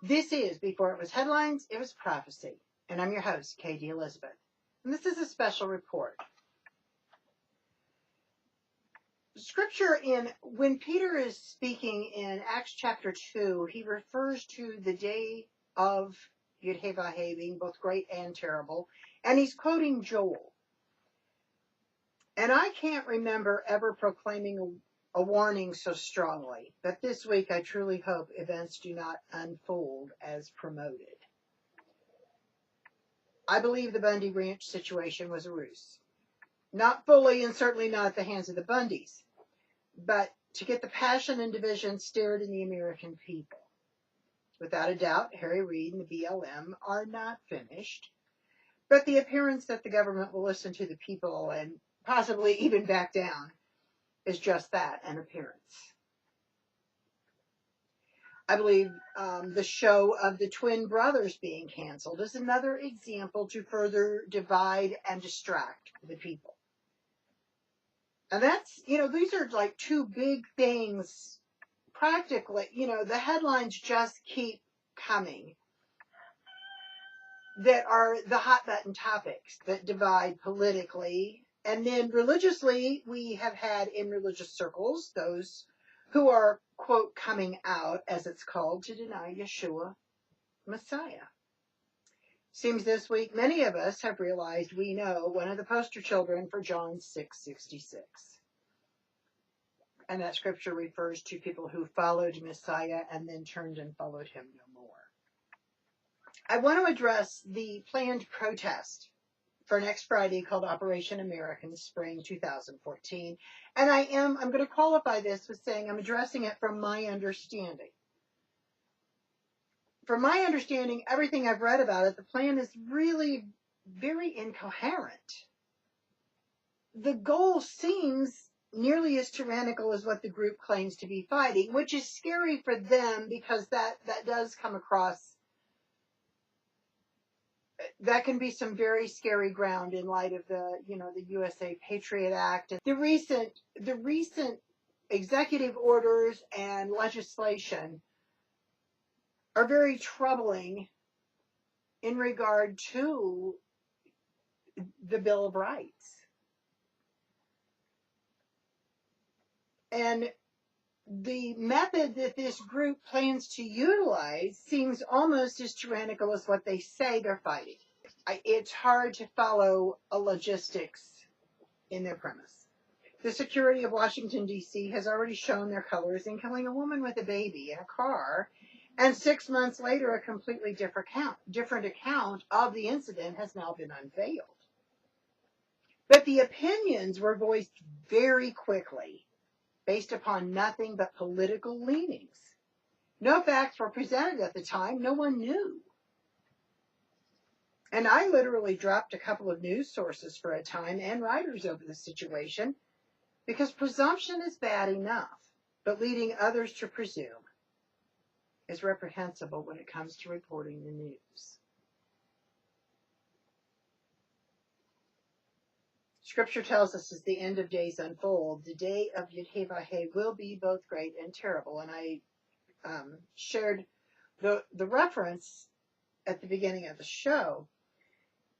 This is Before It Was Headlines, It Was Prophecy. And I'm your host, Katie Elizabeth. And this is a special report. Scripture when Peter is speaking in Acts chapter 2, he refers to the day of Yud-Heh-Vah-Heh being both great and terrible. And he's quoting Joel. And I can't remember ever proclaiming a warning so strongly, but this week I truly hope events do not unfold as promoted. I believe the Bundy Branch situation was a ruse. Not fully, and certainly not at the hands of the Bundys, but to get the passion and division stirred in the American people. Without a doubt, Harry Reid and the BLM are not finished, but the appearance that the government will listen to the people and possibly even back down is just that, an appearance. I believe the show of the twin brothers being canceled is another example to further divide and distract the people. And that's, these are like two big things practically. The headlines just keep coming that are the hot button topics that divide politically. And then religiously, we have had in religious circles those who are, quote, coming out, as it's called, to deny Yeshua Messiah. Seems this week many of us have realized we know one of the poster children for John 6:66. And that scripture refers to people who followed Messiah and then turned and followed him no more. I want to address the planned protest for next Friday called Operation American Spring 2014. And I'm going to qualify this with saying I'm addressing it from my understanding. From my understanding, everything I've read about it, the plan is really very incoherent. The goal seems nearly as tyrannical as what the group claims to be fighting, which is scary for them because that does come across. That can be some very scary ground in light of the USA Patriot Act and the recent executive orders and legislation are very troubling in regard to the Bill of Rights. And the method that this group plans to utilize seems almost as tyrannical as what they say they're fighting. It's hard to follow a logistics in their premise. The security of Washington, D.C. has already shown their colors in killing a woman with a baby in a car, and 6 months later, a completely different account of the incident has now been unveiled. But the opinions were voiced very quickly, based upon nothing but political leanings. No facts were presented at the time. No one knew. And I literally dropped a couple of news sources for a time and writers over the situation because presumption is bad enough, but leading others to presume is reprehensible when it comes to reporting the news. Scripture tells us as the end of days unfold, the day of Yud-Heh-Vah-Heh will be both great and terrible. And I shared the reference at the beginning of the show.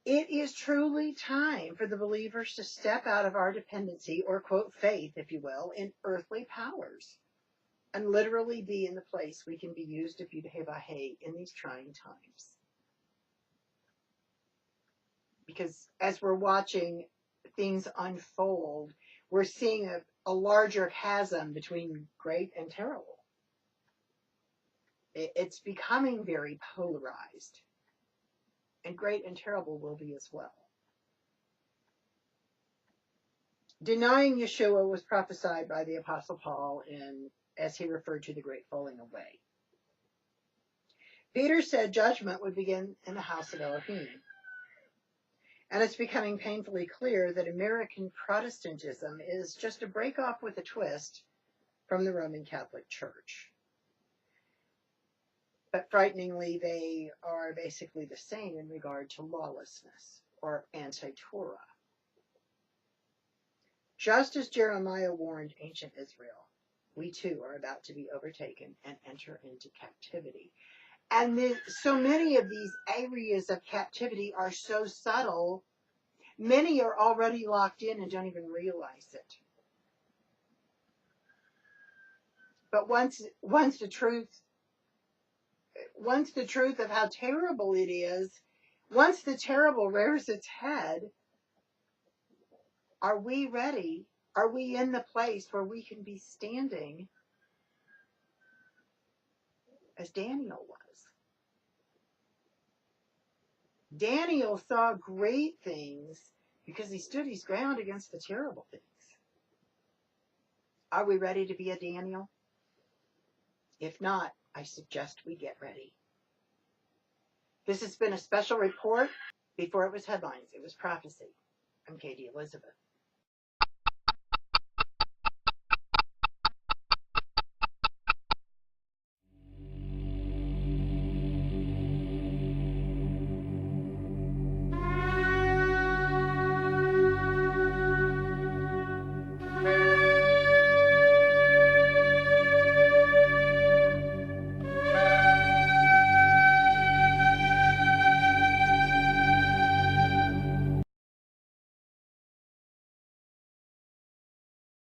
It is truly time for the believers to step out of our dependency, or quote faith, if you will, in earthly powers, and literally be in the place we can be used of Yud-Heh-Vah-Heh in these trying times. Because as we're watching things unfold, we're seeing a larger chasm between great and terrible. It's becoming very polarized. And great and terrible will be as well. Denying Yeshua was prophesied by the Apostle Paul as he referred to the great falling away. Peter said judgment would begin in the house of Elohim. And it's becoming painfully clear that American Protestantism is just a break-off with a twist from the Roman Catholic Church. But frighteningly, they are basically the same in regard to lawlessness or anti-Torah. Just as Jeremiah warned ancient Israel, we too are about to be overtaken and enter into captivity. And so many of these areas of captivity are so subtle, many are already locked in and don't even realize it. But once the truth of how terrible it is, once the terrible rears its head, are we ready? Are we in the place where we can be standing as Daniel was? Daniel saw great things because he stood his ground against the terrible things. Are we ready to be a Daniel? If not, I suggest we get ready. This has been a special report. Before it was headlines, it was prophecy. I'm Katie Elizabeth.